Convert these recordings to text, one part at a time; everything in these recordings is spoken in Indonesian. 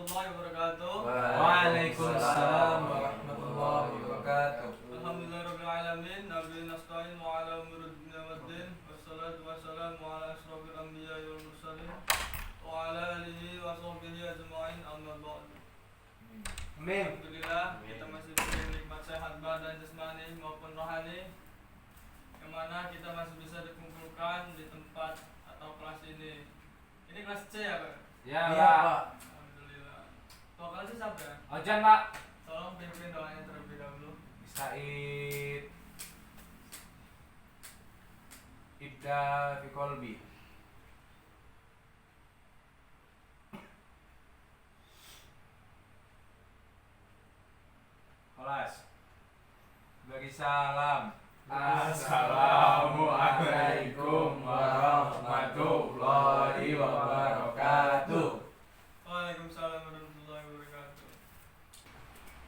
warahmatullahi wabarakatuh. Waalaikumsalam warahmatullahi wabarakatuh. Alhamdulillahirabbil alamin, nabiyyin nasta'in wa ala umuri dunya waddin. Wassalatu wassalamu ala asyrofil anbiya'i wal mursalin wa ala alihi wa sahbihi ajma'in, amma ba'du. Amin. Alhamdulillah kita masih diberi nikmat sehat badan jasmani maupun rohani, yang mana kita masih bisa dikumpulkan di tempat atau kelas ini. Ini kelas C ya, Pak? Ya, Pak. Alhamdulillah. Pak, kelasnya siapa ya? Ojan, Pak. Tolong pimpin doanya terlebih dahulu. Said Ibda Fikolbi. Kelas. Bagi salam. Assalamualaikum warahmatullahi wabarakatuh. Waalaikumsalam warahmatullahi wabarakatuh.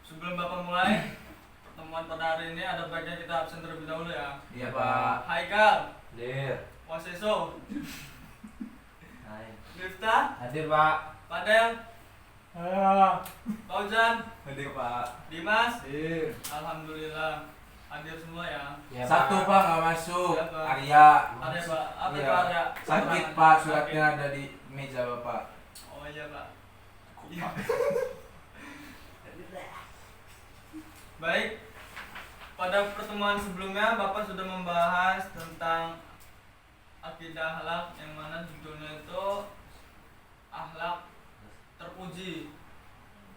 Sebelum Bapak mulai pertemuan pada hari ini, ada baiknya kita absen terlebih dahulu ya. Iya, Pak. Haikal, Hadir. Waseso, Hai. Lifta, Hadir, Pak. Padel, Paujan, Hadir, Pak. Dimas. Hadir. Alhamdulillah hadir semua ya. Ya, Satu, Pak, nggak masuk. Siapa? Arya. Ada Pak, apa Iya. itu Arya? Sakit, Pak, suratnya ada di meja Bapak. Oh iya Pak. Baik, pada pertemuan sebelumnya Bapak sudah membahas tentang akidah akhlak, yang mana judulnya itu akhlak terpuji.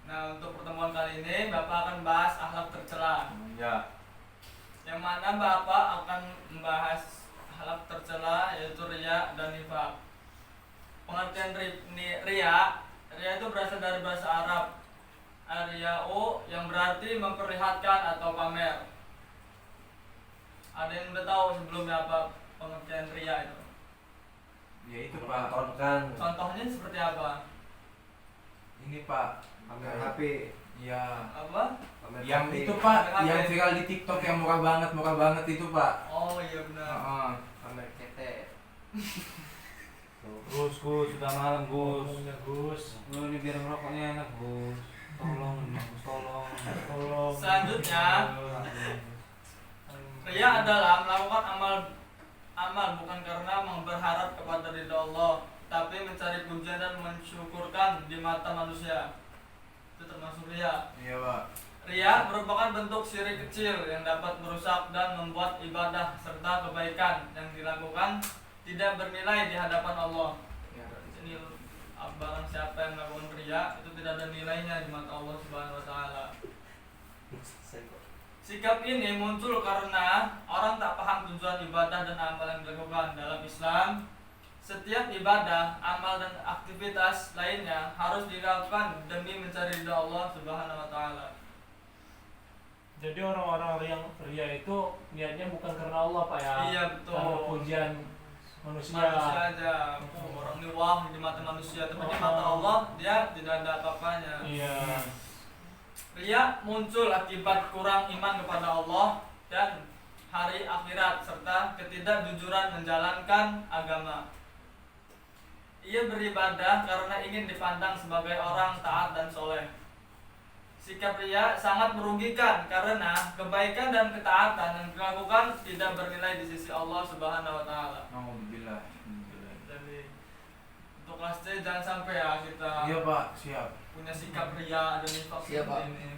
Nah, untuk pertemuan kali ini Bapak akan bahas akhlak tercela, Ya. yang mana Bapak akan membahas akhlak tercela, yaitu riya dan nifaq. Pengertian riya itu berasal dari bahasa Arab Riya'u, yang berarti memperlihatkan atau pamer. Ada yang udah tahu sebelumnya apa pengertian riya itu? Ya itu, Pak. Tontonkan. Contohnya seperti apa? Ini, Pak. Pamer HP. Ya. Apa? Pamer Yang HP. itu, Pak, Pamer yang HP. viral di TikTok yang murah banget itu, Pak. Oh iya benar. Heeh. Pamer ketek. Gus, sudah malam Gus. Ngomongnya Gus. Lu ini biar ngerokoknya enak Gus. Tolong, Gus, tolong. Selanjutnya, riya adalah melakukan amal bukan karena berharap kepada ridha Allah, tapi mencari pujian dan mensyukurkan di mata manusia. Itu termasuk riya. Iya, Pak. Riya merupakan bentuk syirik kecil yang dapat merusak dan membuat ibadah serta kebaikan yang dilakukan tidak bernilai di hadapan Allah. Ya. Ini barang siapa yang melakukan riya itu tidak ada nilainya di mata Allah Subhanahu wa taala. Sikap ini muncul karena orang tak paham tujuan ibadah dan amal yang dilakukan dalam Islam. Setiap ibadah, amal dan aktivitas lainnya harus dilakukan demi mencari ridha Allah Subhanahu wa taala. Jadi orang-orang yang ria itu niatnya bukan karena Allah, Pak ya. Iya, betul. Karena pujian manusia. Aja. Orang ini wah di mata manusia, tapi di mata Allah dia tidak ada apa-apanya. Iya. Riya muncul akibat kurang iman kepada Allah dan hari akhirat serta ketidakjujuran menjalankan agama. Ia beribadah karena ingin dipandang sebagai orang taat dan soleh. Sikap riya sangat merugikan karena kebaikan dan ketaatan yang dilakukan tidak bernilai di sisi Allah Subhanahu wa taala. Alhamdulillah. Jadi untuk kelas C jangan sampai ya kita Iya, Pak, siap. punya sikap riya dan nifaq Siap, Pak. seperti ini.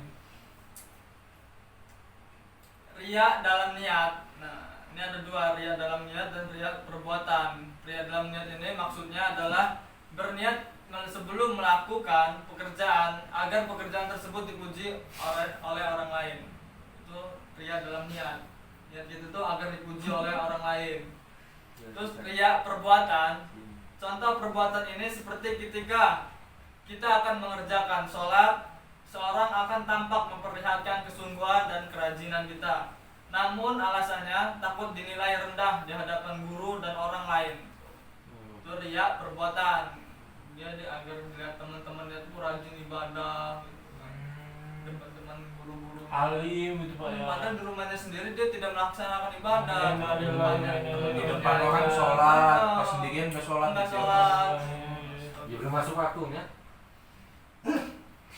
Riya dalam niat. Nah, ini ada dua, riya dalam niat dan riya perbuatan. Riya dalam niat ini maksudnya adalah berniat sebelum melakukan pekerjaan agar pekerjaan tersebut dipuji oleh orang lain. Itu riya dalam niat. Niat itu tuh agar dipuji oleh orang lain. Terus riya perbuatan. Contoh perbuatan ini seperti ketika kita akan mengerjakan sholat, seorang akan tampak memperlihatkan kesungguhan dan kerajinan kita. Namun alasannya takut dinilai rendah di hadapan guru dan orang lain. Itu riya perbuatan. Dia agar dilihat teman-temannya itu rajin ibadah, teman-teman guru-guru. Alim itu, Pak ya. Padahal di rumahnya sendiri dia tidak melaksanakan ibadah. Di depan orang sholat, pas sendirian nggak sholat. Nggak gitu. sholat. Ya belum masuk waktunya.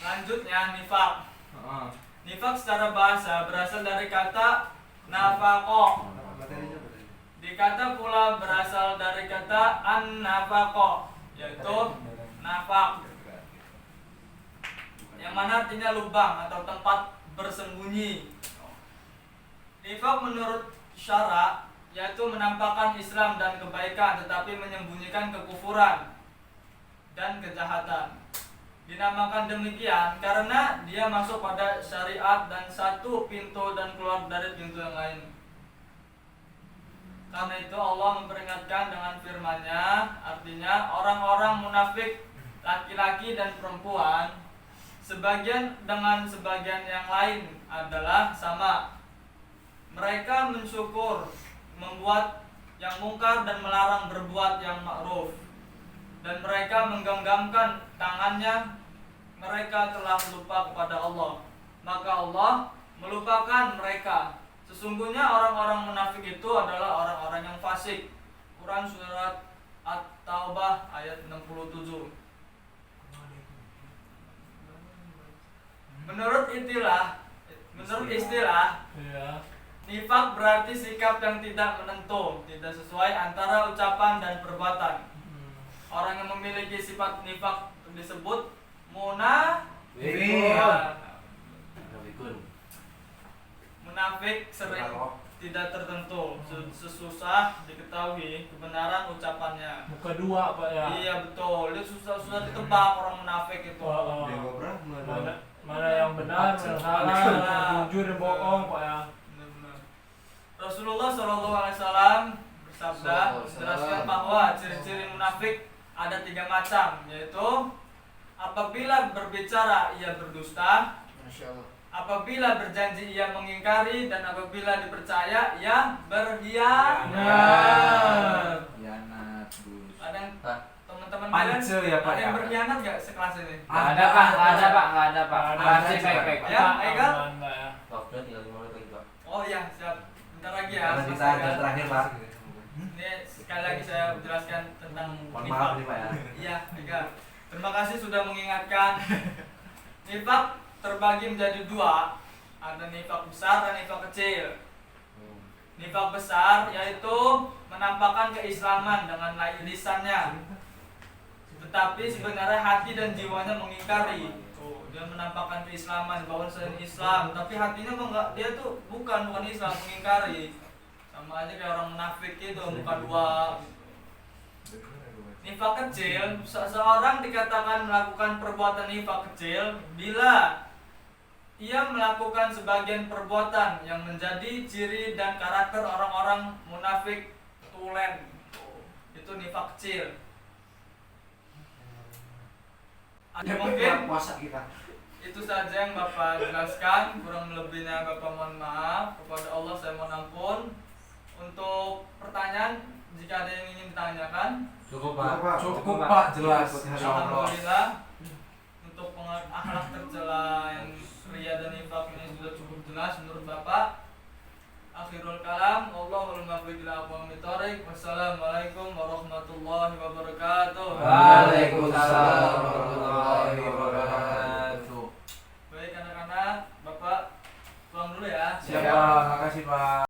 Lanjutnya nifak. Heeh. Nifak secara bahasa berasal dari kata nafaqah. Materinya apa tadi? Dikata pula berasal dari kata an-nafaqah, yaitu nafak, yang mana artinya lubang atau tempat bersembunyi. Nifak menurut syara yaitu menampakkan Islam dan kebaikan tetapi menyembunyikan kekufuran dan kejahatan. Dinamakan demikian karena dia masuk pada syariat dan satu pintu dan keluar dari pintu yang lain. Karena itu Allah memperingatkan dengan firman-Nya, artinya orang-orang munafik laki-laki dan perempuan sebagian dengan sebagian yang lain adalah sama. Mereka mensyukur, membuat yang mungkar dan melarang berbuat yang ma'ruf. Dan mereka menggenggamkan tangannya, mereka telah lupa kepada Allah. Maka Allah melupakan mereka. Sesungguhnya orang-orang munafik itu adalah orang-orang yang fasik. Quran surat At-Taubah ayat 67. Menurut istilah Iya. nifak berarti sikap yang tidak menentu, tidak sesuai antara ucapan dan perbuatan. Orang yang memiliki sifat nifak disebut Wih. munafik sering tidak tertentu, sesusah diketahui kebenaran ucapannya. Muka dua Pak ya. Iya betul, itu susah ditebak orang munafik itu. Oh, oh. Dia ngobrol Mana yang benar, mana yang salah, yang jujur dan bohong Pak ya. Benar-benar. Rasulullah SAW bersabda menjelaskan bahwa ciri-ciri munafik ada 3 macam, yaitu apabila berbicara ia berdusta, apabila berjanji ia mengingkari, dan apabila dipercaya ia berkhianat. Khianat, Gus. Ada yang teman-teman Pance ya, Pak, ada yang ya? berkhianat gak sekelas ini? Nggak ada Pak, nggak ada Pak, nggak ada Pak. Ada, Masih ada, baik-baik. Ya, Ega? Aman, Pak ya. Waktu tinggal 5 menit lagi, Pak. Oh iya, siap. Bentar lagi ya. Karena kita selesai ada kan? terakhir, Pak. Ini sekali lagi saya jelaskan tentang Mohon nifak. maaf nih, Pak ya. Iya, Ega. Terima kasih sudah mengingatkan. Nifak terbagi menjadi 2. Ada nifak besar dan nifak kecil. Nifak besar yaitu menampakkan keislaman dengan lisannya, tetapi sebenarnya hati dan jiwanya mengingkari. Dia menampakkan keislaman bahwa saya Islam, tapi hatinya enggak, dia tuh bukan Islam, mengingkari. Sama aja kayak orang munafik itu, muka dua. Nifak kecil, seseorang dikatakan melakukan perbuatan nifak kecil bila ia melakukan sebagian perbuatan yang menjadi ciri dan karakter orang-orang munafik tulen. Itu nifak kecil. Ada mungkin puasa kita. itu saja yang Bapak jelaskan, kurang lebihnya Bapak mohon maaf. Kepada Allah saya mohon ampun. Untuk pertanyaan jika ada yang ingin ditanyakan, Cukup Pak. Cukup Pak, jelas. Insya Insyaallah. alhamdulillah. Untuk akhlak tercela yang ria dan nifak ini sudah cukup jelas menurut Bapak. Akhirul kalam, Allahul muwaffiq ila aqwamit thoriq. Wassalamualaikum warahmatullahi wabarakatuh. Waalaikumsalam warahmatullahi wabarakatuh. Baik anak-anak, Bapak pulang dulu ya. Siap Pak, makasih Pak.